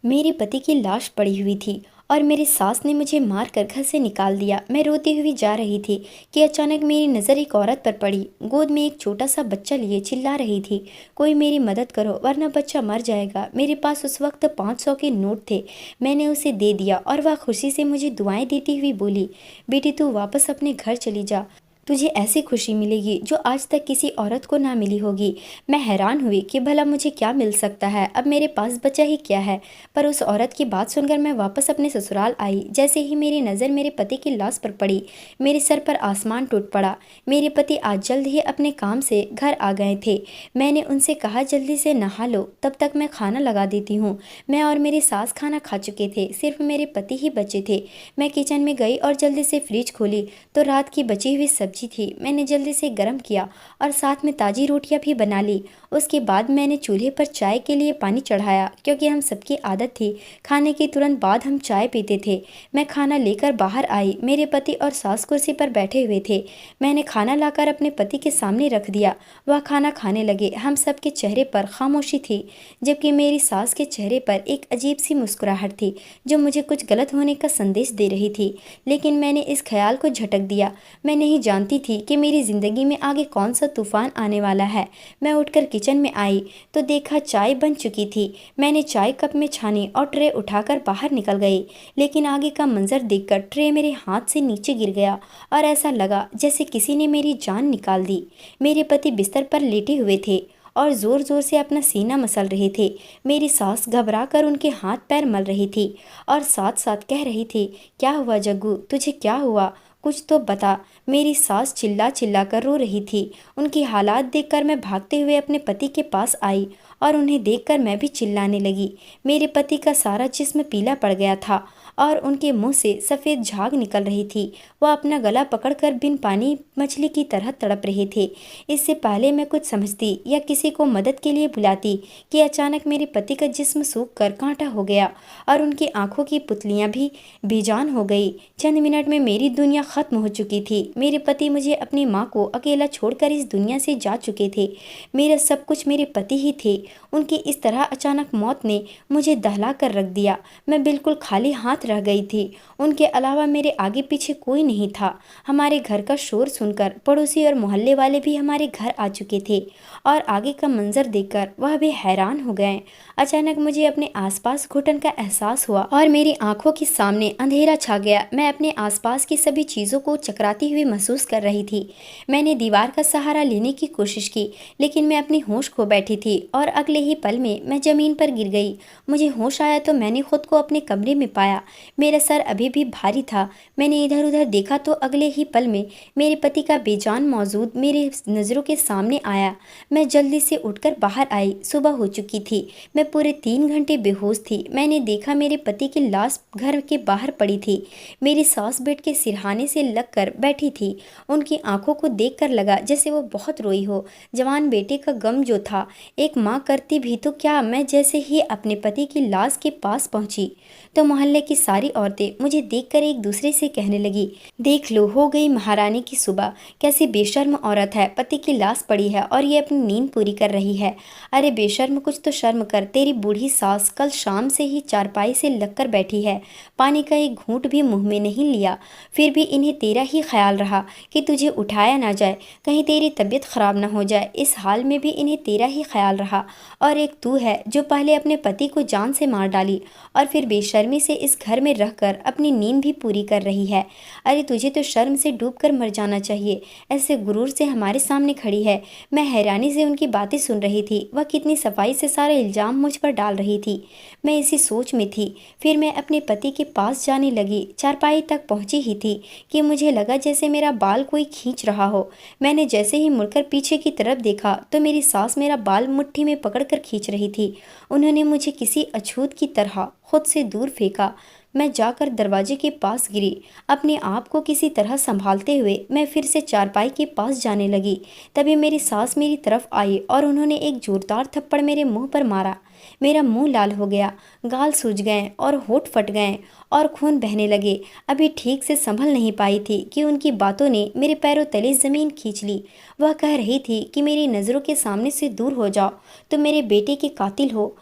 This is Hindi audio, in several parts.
मेरे पति की लाश पड़ी हुई थी और मेरी सास ने मुझे मारकर घर से निकाल दिया। मैं रोती हुई जा रही थी कि अचानक मेरी नज़र एक औरत पर पड़ी। गोद में एक छोटा सा बच्चा लिए चिल्ला रही थी, कोई मेरी मदद करो वरना बच्चा मर जाएगा। मेरे पास उस वक्त 500 के नोट थे। मैंने उसे दे दिया और वह खुशी से मुझे दुआएं देती हुई बोली, बेटी तू वापस अपने घर चली जा, तुझे ऐसी खुशी मिलेगी जो आज तक किसी औरत को ना मिली होगी। मैं हैरान हुई कि भला मुझे क्या मिल सकता है, अब मेरे पास बचा ही क्या है। पर उस औरत की बात सुनकर मैं वापस अपने ससुराल आई। जैसे ही मेरी नज़र मेरे पति की लाश पर पड़ी, मेरे सर पर आसमान टूट पड़ा। मेरे पति आज जल्द ही अपने काम से घर आ गए थे। मैंने उनसे कहा जल्दी से नहा लो, तब तक मैं खाना लगा देती हूँ। मैं और मेरी सास खाना खा चुके थे, सिर्फ मेरे पति ही बचे थे। मैं किचन में गई और जल्दी से फ्रिज खोली तो रात की बची हुई सब्जी थी। मैंने जल्दी से गर्म किया और साथ में ताज़ी रोटियां भी बना ली। उसके बाद मैंने चूल्हे पर चाय के लिए पानी चढ़ाया, क्योंकि हम सबकी आदत थी खाने के तुरंत बाद हम चाय पीते थे। मैं खाना लेकर बाहर आई। मेरे पति और सास कुर्सी पर बैठे हुए थे। मैंने खाना लाकर अपने पति के सामने रख दिया। वह खाना खाने लगे। हम सबके चेहरे पर खामोशी थी, जबकि मेरी सास के चेहरे पर एक अजीब सी मुस्कुराहट थी जो मुझे कुछ गलत होने का संदेश दे रही थी। लेकिन मैंने इस ख्याल को झटक दिया। मैं नहीं जानती थी कि मेरी ज़िंदगी में आगे कौन सा तूफान आने वाला है। मैं उठकर किचन में आई तो देखा चाय बन चुकी थी। मैंने चाय कप में छानी और ट्रे उठाकर बाहर निकल गई। लेकिन आगे का मंजर देखकर ट्रे मेरे हाथ से नीचे गिर गया और ऐसा लगा जैसे किसी ने मेरी जान निकाल दी। मेरे पति बिस्तर पर लेटे हुए थे और ज़ोर ज़ोर से अपना सीना मसल रहे थे। मेरी सास घबरा कर उनके हाथ पैर मल रही थी और साथ साथ कह रही थी, क्या हुआ जग्गू, तुझे क्या हुआ, कुछ तो बता। मेरी सास चिल्ला चिल्ला कर रो रही थी। उनकी हालात देखकर मैं भागते हुए अपने पति के पास आई और उन्हें देखकर मैं भी चिल्लाने लगी। मेरे पति का सारा जिस्म पीला पड़ गया था और उनके मुंह से सफ़ेद झाग निकल रही थी। वह अपना गला पकड़कर बिन पानी मछली की तरह तड़प रहे थे। इससे पहले मैं कुछ समझती या किसी को मदद के लिए बुलाती कि अचानक मेरे पति का जिस्म सूख कर कांटा हो गया और उनकी आंखों की पुतलियां भी बेजान हो गई। चंद मिनट में मेरी दुनिया खत्म हो चुकी थी। मेरे पति मुझे अपनी माँ को अकेला छोड़कर इस दुनिया से जा चुके थे। मेरा सब कुछ मेरे पति ही थे। उनकी इस तरह अचानक मौत ने मुझे दहला कर रख दिया। मैं बिल्कुल खाली हाथ रह गई थी। उनके अलावा मेरे आगे पीछे कोई नहीं था। हमारे घर का शोर सुनकर पड़ोसी और मोहल्ले वाले भी हमारे घर आ चुके थे और आगे का मंजर देखकर वह भी हैरान हो गए। अचानक मुझे अपने आसपास घुटन का एहसास हुआ और मेरी आंखों के सामने अंधेरा छा गया। मैं अपने आसपास की सभी चीज़ों को चकराती हुई महसूस कर रही थी। मैंने दीवार का सहारा लेने की कोशिश की, लेकिन मैं अपनी होश खो बैठी थी और अगले ही पल में मैं ज़मीन पर गिर गई। मुझे होश आया तो मैंने खुद को अपने कमरे में पाया। मेरा सर अभी भी भारी था। मैंने इधर उधर देखा तो अगले ही पल में मेरे पति का बेजान मौजूद मेरे नज़रों के सामने आया। मैं जल्दी से उठकर बाहर आई। सुबह हो चुकी थी। मैं पूरे 3 घंटे बेहोश थी। मैंने देखा मेरे पति की लाश घर के बाहर पड़ी थी। मेरी सास बेड के सिरहाने से लगकर बैठी थी। उनकी आंखों को देखकर लगा जैसे वो बहुत रोई हो। जवान बेटे का गम जो था एक माँ करती भी तो क्या। मैं जैसे ही अपने पति की लाश के पास पहुंची तो मोहल्ले की सारी औरतें मुझे देखकर एक दूसरे से कहने लगी, देख लो हो गई महारानी की सुबह, कैसी बेशर्म औरत है, पति की लाश पड़ी है और ये अपनी नींद पूरी कर रही है। अरे बेशर्म कुछ तो शर्म कर, तेरी बूढ़ी सास कल शाम से ही चारपाई से लगकर बैठी है, पानी का एक घूंट भी मुंह में नहीं लिया। फिर भी इन्हें तेरा ही ख्याल रहा कि तुझे उठाया ना जाए, कहीं तेरी तबीयत खराब ना हो जाए। इस हाल में भी इन्हें तेरा ही ख्याल रहा। और एक तू है जो पहले अपने पति को जान से मार डाली और फिर बेशर्मी से इस घर में रहकर अपनी नींद भी पूरी कर रही है। अरे तुझे तो शर्म से डूबकर मर जाना चाहिए, ऐसे गुरूर से हमारे सामने खड़ी है। मैं हैरानी से उनकी बातें सुन रही थी। वह कितनी सफाई से सारे इल्जाम मुझ पर डाल रही थी। मैं इसी सोच में थी। फिर मैं अपने पति के पास जाने लगी। चारपाई तक पहुंची ही थी कि मुझे लगा जैसे मेरा बाल कोई खींच रहा हो। मैंने जैसे ही मुड़कर पीछे की तरफ देखा तो मेरी सास मेरा बाल मुट्ठी में पकड़कर खींच रही थी। उन्होंने मुझे किसी अछूत की तरह खुद से दूर फेंका। मैं जाकर दरवाजे के पास गिरी। अपने आप को किसी तरह संभालते हुए मैं फिर से चारपाई के पास जाने लगी। तभी मेरी सास मेरी तरफ आई और उन्होंने एक जोरदार थप्पड़ मेरे मुंह पर मारा। मेरा मुंह लाल हो गया, गाल सूज गए और होंठ फट गए और खून बहने लगे। अभी ठीक से संभल नहीं पाई थी कि उनकी बातों ने मेरे पैरों तले ज़मीन खींच ली। वह कह रही थी कि मेरी नज़रों के सामने से दूर हो जाओ, तुम मेरे बेटे के कातिल हो।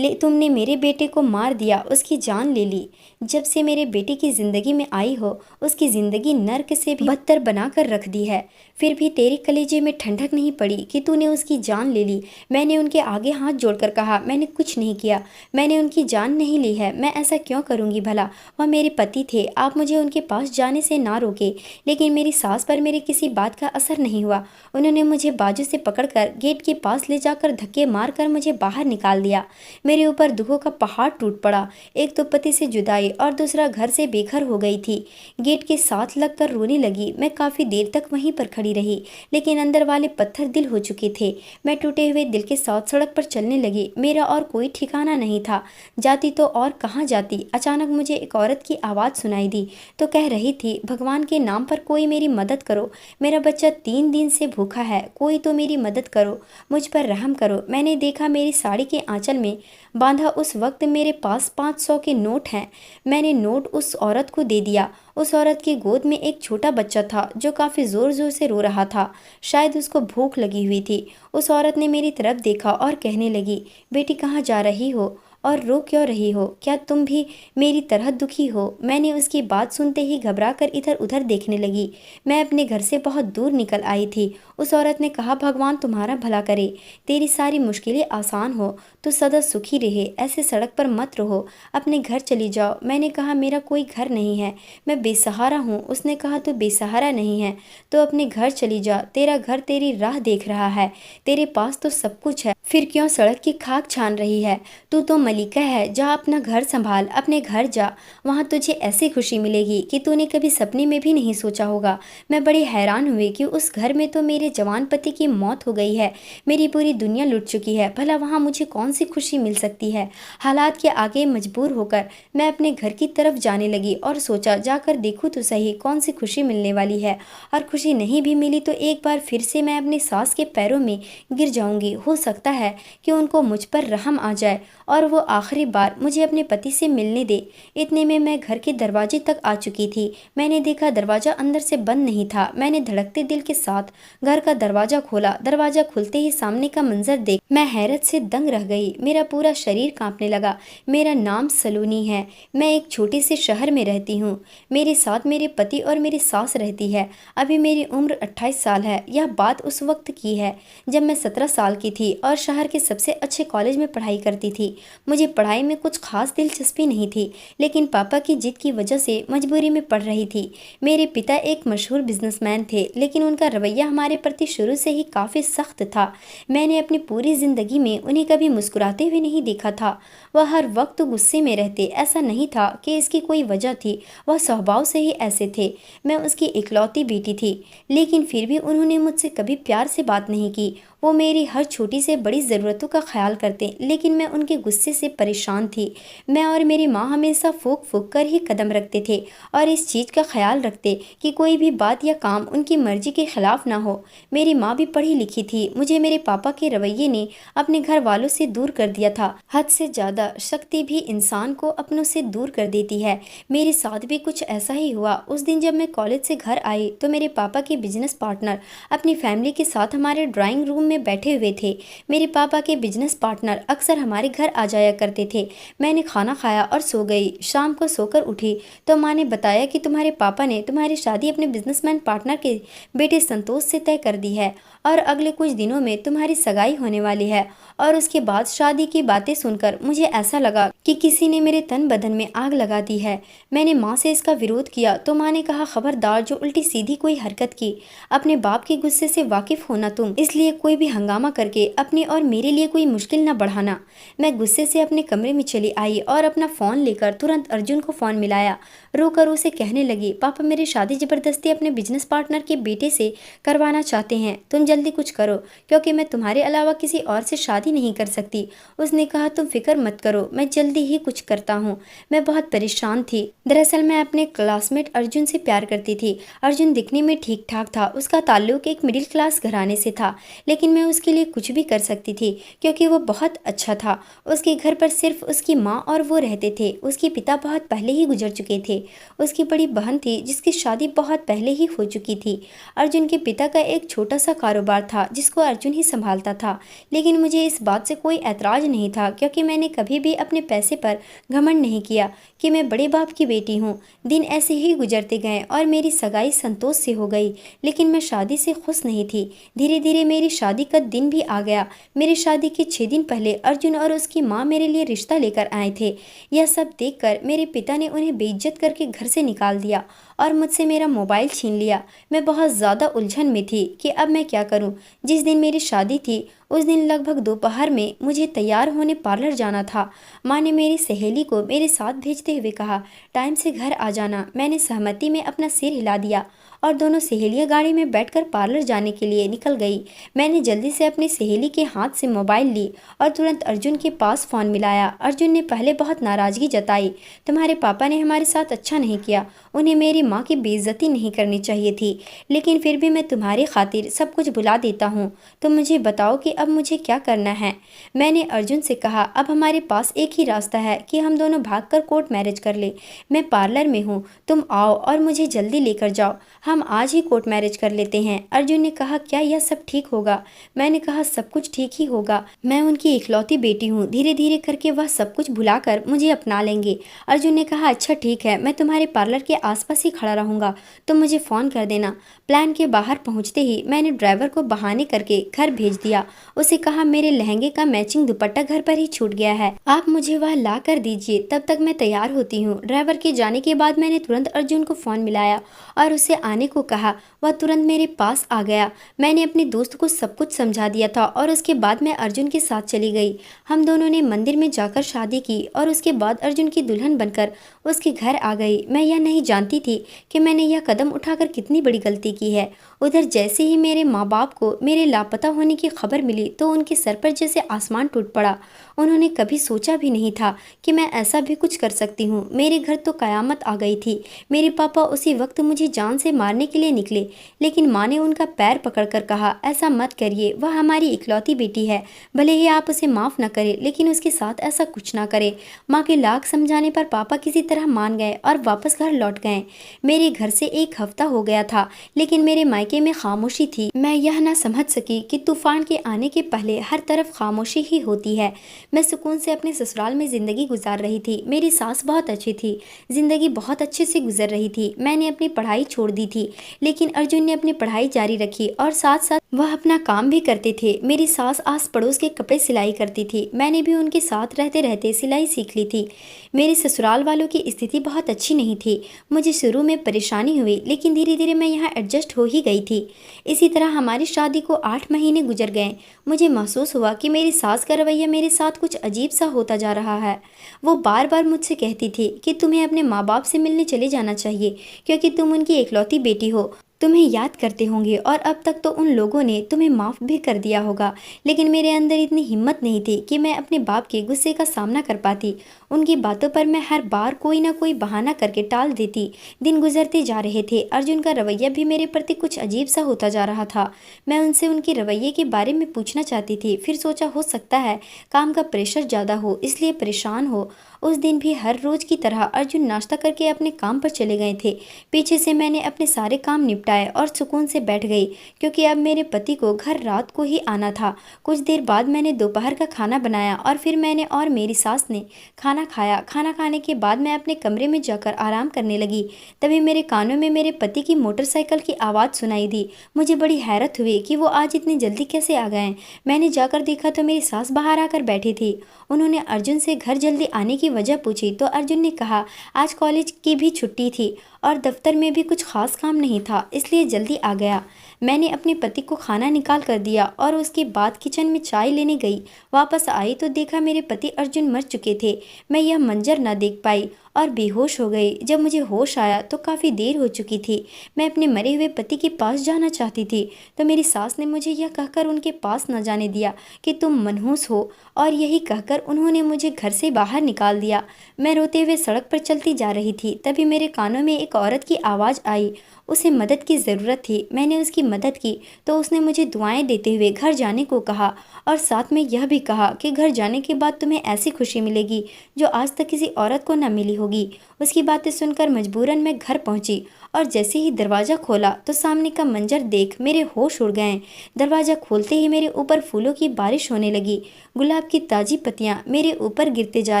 तुमने मेरे बेटे को मार दिया, उसकी जान ले ली। जब से मेरे बेटे की ज़िंदगी में आई हो, उसकी ज़िंदगी नर्क से भी बदतर बना कर रख दी है। फिर भी तेरे कलेजे में ठंडक नहीं पड़ी कि तूने उसकी जान ले ली। मैंने उनके आगे हाथ जोड़कर कहा, मैंने कुछ नहीं किया, मैंने उनकी जान नहीं ली है। मैं ऐसा क्यों करूँगी भला? वह मेरे पति थे, आप मुझे उनके पास जाने से ना रोके। लेकिन मेरी सास पर मेरी किसी बात का असर नहीं हुआ। उन्होंने मुझे बाजू से पकड़कर गेट के पास ले जाकर धक्के मारकर मुझे बाहर निकाल दिया। मेरे ऊपर दुखों का पहाड़ टूट पड़ा। एक तो पति से जुदाई और दूसरा घर से बेघर हो गई थी। गेट के साथ लगकर रोने लगी। मैं काफ़ी देर तक वहीं पर खड़ी रही, लेकिन अंदर वाले पत्थर दिल हो चुके थे। मैं टूटे हुए दिल के साथ सड़क पर चलने लगी। मेरा और कोई ठिकाना नहीं था, जाती तो और कहाँ जाती। अचानक मुझे एक औरत की आवाज़ सुनाई दी तो कह रही थी, भगवान के नाम पर कोई मेरी मदद करो, मेरा बच्चा 3 दिन से भूखा है, कोई तो मेरी मदद करो, मुझ पर रहम करो। मैंने देखा मेरी साड़ी के आंचल में बांधा उस वक्त मेरे पास 500 के नोट हैं। मैंने नोट उस औरत को दे दिया। उस औरत की गोद में एक छोटा बच्चा था जो काफ़ी ज़ोर ज़ोर से रो रहा था। शायद उसको भूख लगी हुई थी। उस औरत ने मेरी तरफ देखा और कहने लगी, बेटी कहाँ जा रही हो और रो क्यों रही हो? क्या तुम भी मेरी तरह दुखी हो? मैंने उसकी बात सुनते ही घबरा कर इधर उधर देखने लगी। मैं अपने घर से बहुत दूर निकल आई थी। उस औरत ने कहा, भगवान तुम्हारा भला करे, तेरी सारी मुश्किलें आसान हो, तो सदा सुखी रहे, ऐसे सड़क पर मत रहो, अपने घर चली जाओ। मैंने कहा, मेरा कोई घर नहीं है, मैं बेसहारा हूँ। उसने कहा, तू बेसहारा नहीं है तो अपने घर चली जा, तेरा घर तेरी राह देख रहा है, तेरे पास तो सब कुछ है, फिर क्यों सड़क की खाक छान रही है? तू तो मलिका है, जा अपना घर संभाल, अपने घर जा, वहाँ तुझे ऐसी खुशी मिलेगी कि तूने कभी सपने में भी नहीं सोचा होगा। मैं बड़ी हैरान हुई कि उस घर में तो मेरे जवान पति की मौत हो गई है, मेरी पूरी दुनिया लुट चुकी है, भला वहाँ मुझे कौन सी खुशी मिल सकती है? हालात के आगे मजबूर होकर मैं अपने घर की तरफ जाने लगी और सोचा, जाकर देखूँ तो सही कौन सी खुशी मिलने वाली है। और खुशी नहीं भी मिली तो एक बार फिर से मैं अपनी सास के पैरों में गिर जाऊंगी। हो सकता है कि उनको मुझ पर रहम आ जाए और वो आखिरी बार मुझे अपने पति से मिलने दे। इतने में मैं घर के दरवाजे तक आ चुकी थी। मैंने देखा दरवाजा अंदर से बंद नहीं था। मैंने धड़कते दिल के साथ घर का दरवाजा खोला। दरवाजा खुलते ही सामने का मंजर देख मैं हैरत से दंग रह गई। मेरा पूरा शरीर कांपने लगा। मेरा नाम सलोनी है। मैं एक छोटे से शहर में रहती हूँ। मेरे साथ मेरे पति और मेरी सास रहती है। अभी मेरी उम्र 28 साल है। यह बात उस वक्त की है जब मैं 17 साल की थी और शहर के सबसे अच्छे कॉलेज में पढ़ाई करती थी। मुझे पढ़ाई में कुछ खास दिलचस्पी नहीं थी, लेकिन पापा की जिद की वजह से मजबूरी में पढ़ रही थी। मेरे पिता एक मशहूर बिजनेसमैन थे, लेकिन उनका रवैया हमारे प्रति शुरू से ही काफ़ी सख्त था। मैंने अपनी पूरी ज़िंदगी में उन्हें कभी मुस्कुराते हुए नहीं देखा था। वह हर वक्त गुस्से में रहते। ऐसा नहीं था कि इसकी कोई वजह थी, वह स्वभाव से ही ऐसे थे। मैं उसकी इकलौती बेटी थी, लेकिन फिर भी उन्होंने मुझसे कभी प्यार से बात नहीं की। वो मेरी हर छोटी से बड़ी ज़रूरतों का ख्याल करते, लेकिन मैं उनके गुस्से से परेशान थी। मैं और मेरी माँ हमेशा फूक फूक कर ही कदम रखते थे और इस चीज़ का ख्याल रखते कि कोई भी बात या काम उनकी मर्जी के खिलाफ ना हो। मेरी माँ भी पढ़ी लिखी थी। मुझे मेरे पापा के रवैये ने अपने घर वालों से दूर कर दिया था। हद से ज़्यादा शक्ति भी इंसान को अपनों से दूर कर देती है। मेरे साथ भी कुछ ऐसा ही हुआ। उस दिन जब मैं कॉलेज से घर आई तो मेरे पापा के बिजनेस पार्टनर अपनी फैमिली के साथ हमारे ड्राइंग रूम में बैठे हुए थे। मेरे पापा के बिजनेस पार्टनर अक्सर हमारे घर आ जाया करते थे। मैंने खाना खाया और सो गई। शाम को सोकर उठी तो माँ ने बताया कि तुम्हारे पापा ने तुम्हारी शादी अपने बिजनेसमैन पार्टनर के बेटे संतोष से तय कर दी है और अगले कुछ दिनों में तुम्हारी सगाई होने वाली है। और उसके बाद शादी की बातें सुनकर मुझे ऐसा लगा कि किसी ने मेरे तन बदन में आग लगा दी है। मैंने माँ से इसका विरोध किया तो माँ ने कहा, खबरदार जो उल्टी सीधी कोई हरकत की, अपने बाप के गुस्से से वाकिफ होना तुम, इसलिए कोई भी हंगामा करके अपने और मेरे लिए कोई मुश्किल न बढ़ाना। मैं गुस्से से अपने कमरे में चली आई और अपना फ़ोन लेकर तुरंत अर्जुन को फ़ोन मिलाया। रोकर उसे कहने लगी, पापा मेरी शादी ज़बरदस्ती अपने बिजनेस पार्टनर के बेटे से करवाना चाहते हैं, तुम जल्दी कुछ करो क्योंकि मैं तुम्हारे अलावा किसी और से शादी नहीं कर सकती। उसने कहा, तुम फिक्र मत करो, मैं जल्दी ही कुछ करता हूँ। मैं बहुत परेशान थी। दरअसल मैं अपने क्लासमेट अर्जुन से प्यार करती थी। अर्जुन दिखने में ठीक ठाक था। उसका ताल्लुक एक मिडिल क्लास घराने से था, लेकिन लेकिन मैं उसके लिए कुछ भी कर सकती थी क्योंकि वो बहुत अच्छा था। उसके घर पर सिर्फ उसकी माँ और वो रहते थे। उसके पिता बहुत पहले ही गुजर चुके थे। उसकी बड़ी बहन थी जिसकी शादी बहुत पहले ही हो चुकी थी। अर्जुन के पिता का एक छोटा सा कारोबार था जिसको अर्जुन ही संभालता था। लेकिन मुझे इस बात से कोई ऐतराज़ नहीं था क्योंकि मैंने कभी भी अपने पैसे पर घमंड नहीं किया कि मैं बड़े बाप की बेटी हूँ। दिन ऐसे ही गुजरते गए और मेरी सगाई संतोष से हो गई, लेकिन मैं शादी से खुश नहीं थी। धीरे धीरे मेरी शादी का दिन भी आ गया। मेरी शादी के 6 दिन पहले अर्जुन और उसकी माँ मेरे लिए रिश्ता लेकर आए थे। यह सब देखकर मेरे पिता ने उन्हें बेइज्जत करके घर से निकाल दिया और मुझसे मेरा मोबाइल छीन लिया। मैं बहुत ज़्यादा उलझन में थी कि अब मैं क्या करूं। जिस दिन मेरी शादी थी उस दिन लगभग दोपहर में मुझे तैयार होने पार्लर जाना था। माँ ने मेरी सहेली को मेरे साथ भेजते हुए कहा, टाइम से घर आ जाना। मैंने सहमति में अपना सिर हिला दिया और दोनों सहेलियां गाड़ी में बैठकर पार्लर जाने के लिए निकल गई। मैंने जल्दी से अपनी सहेली के हाथ से मोबाइल ली और तुरंत अर्जुन के पास फ़ोन मिलाया। अर्जुन ने पहले बहुत नाराज़गी जताई। तुम्हारे पापा ने हमारे साथ अच्छा नहीं किया, उन्हें मेरी माँ की बेइज्जती नहीं करनी चाहिए थी, लेकिन फिर भी मैं तुम्हारी खातिर सब कुछ भुला देता हूँ। तुम मुझे बताओ कि अब मुझे क्या करना है। मैंने अर्जुन से कहा, अब हमारे पास एक ही रास्ता है कि हम दोनों भागकर कोर्ट मैरिज कर ले। मैं पार्लर में हूँ, तुम आओ और मुझे जल्दी लेकर जाओ। हम आज ही कोर्ट मैरिज कर लेते हैं। अर्जुन ने कहा, क्या यह सब ठीक होगा? मैंने कहा, सब कुछ ठीक ही होगा। मैं उनकी इकलौती बेटी हूँ। धीरे धीरे करके वह सब कुछ भुलाकर मुझे अपना लेंगे। अर्जुन ने कहा, अच्छा ठीक है, मैं तुम्हारे पार्लर के आसपास ही खड़ा रहूँगा, तुम मुझे फ़ोन कर देना। प्लान के बाहर पहुँचते ही मैंने ड्राइवर को बहाने करके घर भेज दिया। उसे कहा, मेरे लहंगे का मैचिंग दुपट्टा घर पर ही छूट गया है, आप मुझे वह ला कर दीजिए, तब तक मैं तैयार होती हूँ। ड्राइवर के जाने के बाद मैंने तुरंत अर्जुन को फ़ोन मिलाया और उसे आने को कहा। वह तुरंत मेरे पास आ गया। मैंने अपने दोस्त को सब कुछ समझा दिया था और उसके बाद मैं अर्जुन के साथ चली गई। हम दोनों ने मंदिर में जाकर शादी की और उसके बाद अर्जुन की दुल्हन बनकर उसके घर आ गई। मैं यह नहीं जानती थी कि मैंने यह कदम उठाकर कितनी बड़ी गलती की है। उधर जैसे ही मेरे माँ बाप को मेरे लापता होने की खबर मिली तो उनके सर पर जैसे आसमान टूट पड़ा। उन्होंने कभी सोचा भी नहीं था कि मैं ऐसा भी कुछ कर सकती हूँ। मेरे घर तो कयामत आ गई थी। मेरे पापा उसी वक्त मुझे जान से मारने के लिए निकले, लेकिन माँ ने उनका पैर पकड़कर कहा, ऐसा मत करिए, वह हमारी इकलौती बेटी है, भले ही आप उसे माफ़ न करें लेकिन उसके साथ ऐसा कुछ ना करें। माँ के लाख समझाने पर पापा किसी तरह मान गए और वापस घर लौट गए। मेरे घर से 1 हफ्ता हो गया था, लेकिन मेरे मायके में खामोशी थी। मैं यह ना समझ सकी कि तूफान के आने के पहले हर तरफ खामोशी ही होती है। मैं सुकून से अपने ससुराल में ज़िंदगी गुजार रही थी। मेरी सास बहुत अच्छी थी, ज़िंदगी बहुत अच्छे से गुजर रही थी। मैंने अपनी पढ़ाई छोड़ दी थी, लेकिन अर्जुन ने अपनी पढ़ाई जारी रखी और साथ साथ वह अपना काम भी करते थे। मेरी सास आस पड़ोस के कपड़े सिलाई करती थी। मैंने भी उनके साथ रहते रहते सिलाई सीख ली थी। मेरे ससुराल वालों की स्थिति बहुत अच्छी नहीं थी। मुझे शुरू में परेशानी हुई, लेकिन धीरे धीरे मैं यहाँ एडजस्ट हो ही गई थी। इसी तरह हमारी शादी को 8 महीने गुजर गए। मुझे महसूस हुआ कि मेरी सास का रवैया मेरे साथ कुछ अजीब सा होता जा रहा है। वो बार बार मुझसे कहती थी कि तुम्हें अपने माँ बाप से मिलने चले जाना चाहिए क्योंकि तुम उनकी इकलौती बेटी हो, तुम्हें याद करते होंगे और अब तक तो उन लोगों ने तुम्हें माफ़ भी कर दिया होगा। लेकिन मेरे अंदर इतनी हिम्मत नहीं थी कि मैं अपने बाप के गुस्से का सामना कर पाती। उनकी बातों पर मैं हर बार कोई ना कोई बहाना करके टाल देती। दिन गुजरते जा रहे थे। अर्जुन का रवैया भी मेरे प्रति कुछ अजीब सा होता जा रहा था। मैं उनसे उनके रवैये के बारे में पूछना चाहती थी, फिर सोचा हो सकता है काम का प्रेशर ज़्यादा हो इसलिए परेशान हो। उस दिन भी हर रोज़ की तरह अर्जुन नाश्ता करके अपने काम पर चले गए थे। पीछे से मैंने अपने सारे काम निपटाए और सुकून से बैठ गई क्योंकि अब मेरे पति को घर रात को ही आना था। कुछ देर बाद मैंने दोपहर का खाना बनाया और फिर मैंने और मेरी सास ने खाना खाया। खाना खाने के बाद मैं अपने कमरे में जाकर आराम करने लगी। तभी मेरे कानों में मेरे पति की मोटरसाइकिल की आवाज़ सुनाई दी। मुझे बड़ी हैरत हुई कि वो आज इतनी जल्दी कैसे आ गए। मैंने जाकर देखा तो मेरी सास बाहर आकर बैठी थी। उन्होंने अर्जुन से घर जल्दी आने की वजह पूछी तो अर्जुन ने कहा आज कॉलेज की भी छुट्टी थी और दफ्तर में भी कुछ खास काम नहीं था इसलिए जल्दी आ गया। मैंने अपने पति को खाना निकाल कर दिया और उसके बाद किचन में चाय लेने गई। वापस आई तो देखा मेरे पति अर्जुन मर चुके थे। मैं यह मंजर न देख पाई और बेहोश हो गई। जब मुझे होश आया तो काफ़ी देर हो चुकी थी। मैं अपने मरे हुए पति के पास जाना चाहती थी तो मेरी सास ने मुझे यह कहकर उनके पास न जाने दिया कि तुम मनहूस हो, और यही कहकर उन्होंने मुझे घर से बाहर निकाल दिया। मैं रोते हुए सड़क पर चलती जा रही थी। तभी मेरे कानों में एक औरत की आवाज़ आई। उसे मदद की ज़रूरत थी। मैंने उसकी मदद की तो उसने मुझे दुआएं देते हुए घर जाने को कहा और साथ में यह भी कहा कि घर जाने के बाद तुम्हें ऐसी खुशी मिलेगी जो आज तक किसी औरत को न मिली होगी। उसकी बातें सुनकर मजबूरन मैं घर पहुंची और जैसे ही दरवाज़ा खोला तो सामने का मंजर देख मेरे होश उड़ गए। दरवाज़ा खोलते ही मेरे ऊपर फूलों की बारिश होने लगी। गुलाब की ताज़ी पत्तियां मेरे ऊपर गिरते जा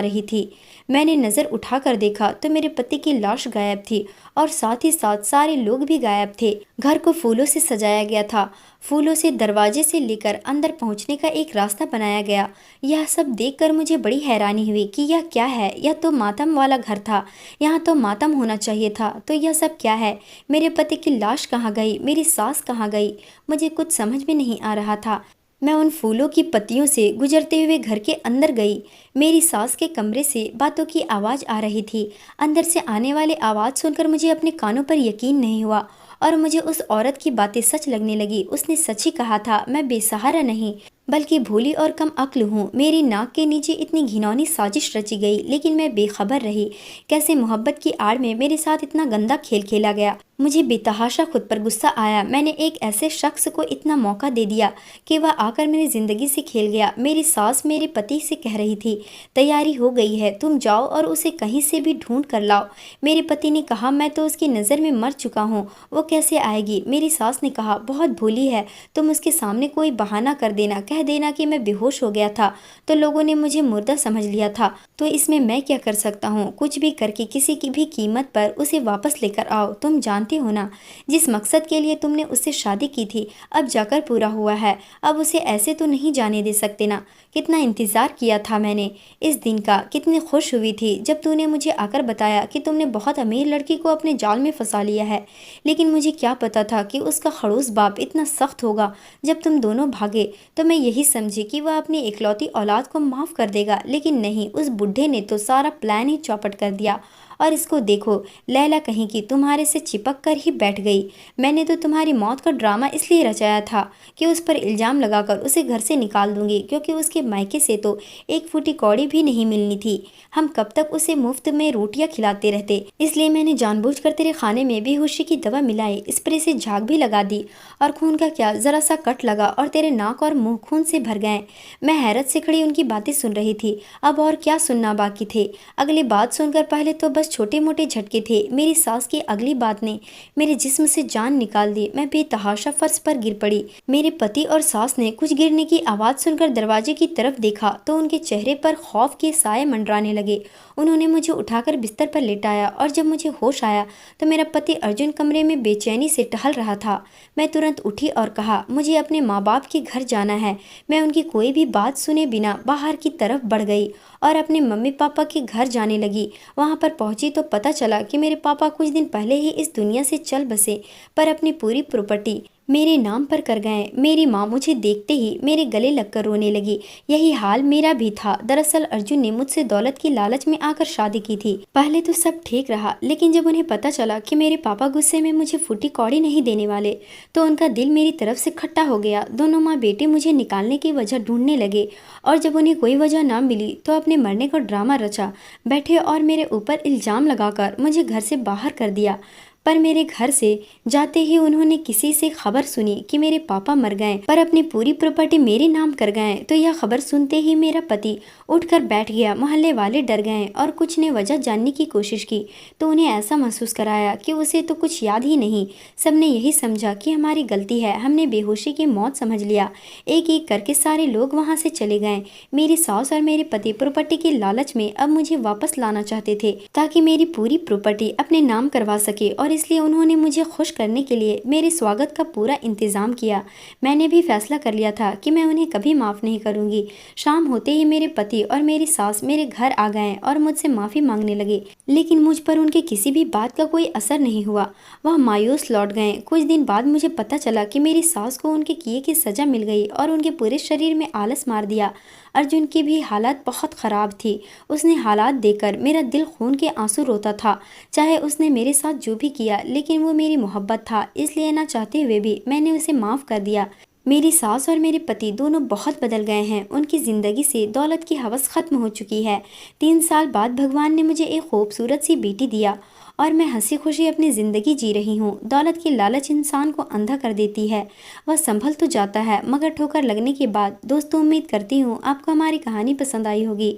रही थी। मैंने नज़र उठाकर देखा तो मेरे पति की लाश गायब थी और साथ ही साथ सारे लोग भी गायब थे। घर को फूलों से सजाया गया था। फूलों से दरवाजे से लेकर अंदर पहुंचने का एक रास्ता बनाया गया। यह सब देखकर मुझे बड़ी हैरानी हुई कि यह क्या है। यह तो मातम वाला घर था, यहाँ तो मातम होना चाहिए था। तो यह सब क्या है? मेरे पति की लाश कहाँ गई? मेरी सास कहाँ गई? मुझे कुछ समझ में नहीं आ रहा था। मैं उन फूलों की पत्तियों से गुजरते हुए घर के अंदर गई। मेरी सास के कमरे से बातों की आवाज़ आ रही थी। अंदर से आने वाली आवाज़ सुनकर मुझे अपने कानों पर यकीन नहीं हुआ और मुझे उस औरत की बातें सच लगने लगी। उसने सच ही कहा था, मैं बेसहारा नहीं बल्कि भोली और कम अक्ल हूँ। मेरी नाक के नीचे इतनी घिनौनी साजिश रची गई लेकिन मैं बेखबर रही। कैसे मोहब्बत की आड़ में मेरे साथ इतना गंदा खेल खेला गया। मुझे बेतहाशा खुद पर गुस्सा आया। मैंने एक ऐसे शख्स को इतना मौका दे दिया कि वह आकर मेरी ज़िंदगी से खेल गया। मेरी सास मेरे पति से कह रही थी, तैयारी हो गई है, तुम जाओ और उसे कहीं से भी ढूंढ कर लाओ। मेरे पति ने कहा, मैं तो उसकी नज़र में मर चुका हूँ, वो कैसे आएगी? मेरी सास ने कहा, बहुत भोली है, तुम उसके सामने कोई बहाना कर देना, कह देना कि मैं बेहोश हो गया था तो लोगों ने मुझे मुर्दा समझ लिया था। तो इसमें मैं क्या कर सकता हूँ? कुछ भी करके किसी की भी कीमत पर उसे वापस लेकर आओ। तुम जानते हो ना, जिस मकसद के लिए तुमने उससे शादी की थी अब जाकर पूरा हुआ है। अब उसे ऐसे तो नहीं जाने दे सकते ना। कितना इंतज़ार किया था मैंने इस दिन का। कितनी खुश हुई थी जब तूने मुझे आकर बताया कि तुमने बहुत अमीर लड़की को अपने जाल में फंसा लिया है। लेकिन मुझे क्या पता था कि उसका खड़ूस बाप इतना सख्त होगा। जब तुम दोनों भागे तो मैं यही समझी कि वह अपनी इकलौती औलाद को माफ़ कर देगा, लेकिन नहीं, उस बुढ़े ने तो सारा प्लान ही चौपट कर दिया। और इसको देखो, लैला कहीं की तुम्हारे से चिपक कर ही बैठ गई। मैंने तो तुम्हारी मौत का ड्रामा इसलिए रचाया था कि उस पर इल्ज़ाम लगाकर उसे घर से निकाल दूंगी, क्योंकि उसके मायके से तो एक फूटी कौड़ी भी नहीं मिलनी थी। हम कब तक उसे मुफ्त में रोटियां खिलाते रहते। इसलिए मैंने जानबूझकर तेरे खाने में बेहोशी की दवा मिलाई, स्प्रे से झाग भी लगा दी, और खून का क्या, ज़रा सा कट लगा और तेरे नाक और मुंह खून से भर गए। मैं हैरत से खड़ी उनकी बातें सुन रही थी। अब और क्या सुनना बाकी थे। अगली बात सुनकर पहले तो बस छोटे मोटे झटके थे। मेरी सास की अगली बात ने मेरे जिस्म से जान निकाल दी। मैं बेतहाशा फर्श पर गिर पड़ी। मेरे पति और सास ने कुछ गिरने की आवाज़ सुनकर दरवाजे की तरफ देखा तो उनके चेहरे पर खौफ के साए मंडराने लगे। उन्होंने मुझे उठाकर बिस्तर पर लेटाया और जब मुझे होश आया तो मेरा पति अर्जुन कमरे में बेचैनी से टहल रहा था। मैं तुरंत उठी और कहा, मुझे अपने माँ बाप के घर जाना है। मैं उनकी कोई भी बात सुने बिना बाहर की तरफ बढ़ गई और अपने मम्मी पापा के घर जाने लगी। वहाँ पर पहुँची तो पता चला कि मेरे पापा कुछ दिन पहले ही इस दुनिया से चल बसे, पर अपनी पूरी प्रॉपर्टी मेरे नाम पर कर गए। मेरी माँ मुझे देखते ही मेरे गले लगकर रोने लगी। यही हाल मेरा भी था। दरअसल अर्जुन ने मुझसे दौलत की लालच में आकर शादी की थी। पहले तो सब ठीक रहा, लेकिन जब उन्हें पता चला कि मेरे पापा गुस्से में मुझे फूटी कौड़ी नहीं देने वाले तो उनका दिल मेरी तरफ से खट्टा हो गया। दोनों माँ बेटे मुझे निकालने की वजह ढूंढने लगे और जब उन्हें कोई वजह ना मिली तो अपने मरने का ड्रामा रचा बैठे और मेरे ऊपर इल्ज़ाम लगाकर मुझे घर से बाहर कर दिया। पर मेरे घर से जाते ही उन्होंने किसी से खबर सुनी कि मेरे पापा मर गए पर अपनी पूरी प्रॉपर्टी मेरे नाम कर गए। तो यह खबर सुनते ही मेरा पति उठकर बैठ गया। मोहल्ले वाले डर गए और कुछ ने वजह जानने की कोशिश की तो उन्हें ऐसा महसूस कराया कि उसे तो कुछ याद ही नहीं। सबने यही समझा कि हमारी गलती है, हमने बेहोशी की मौत समझ लिया। एक एक करके सारे लोग वहाँ से चले गए। मेरी सास और मेरे पति प्रॉपर्टी के लालच में अब मुझे वापस लाना चाहते थे ताकि मेरी पूरी प्रॉपर्टी अपने नाम करवा सके और इसलिए उन्होंने मुझे खुश करने के लिए मेरे स्वागत का पूरा इंतज़ाम किया। मैंने भी फैसला कर लिया था कि मैं उन्हें कभी माफ़ नहीं करूंगी। शाम होते ही मेरे पति और मेरी सास मेरे घर आ गए और मुझसे माफ़ी मांगने लगे, लेकिन मुझ पर उनके किसी भी बात का कोई असर नहीं हुआ। वह मायूस लौट गए। कुछ दिन बाद मुझे पता चला कि मेरी सास को उनके किए की सज़ा मिल गई और उनके पूरे शरीर में आलस मार दिया। अर्जुन की भी हालत बहुत ख़राब थी। उसने हालात देखकर मेरा दिल खून के आंसू रोता था। चाहे उसने मेरे साथ जो भी किया, लेकिन वो मेरी मोहब्बत था, इसलिए ना चाहते हुए भी मैंने उसे माफ़ कर दिया। मेरी सास और मेरे पति दोनों बहुत बदल गए हैं। उनकी ज़िंदगी से दौलत की हवस ख़त्म हो चुकी है। 3 साल बाद भगवान ने मुझे एक खूबसूरत सी बेटी दिया और मैं हंसी खुशी अपनी ज़िंदगी जी रही हूँ। दौलत की लालच इंसान को अंधा कर देती है। वह संभल तो जाता है मगर ठोकर लगने के बाद। दोस्तों, उम्मीद करती हूँ आपको हमारी कहानी पसंद आई होगी।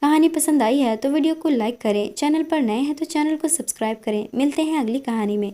कहानी पसंद आई है तो वीडियो को लाइक करें, चैनल पर नए हैं तो चैनल को सब्सक्राइब करें। मिलते हैं अगली कहानी में।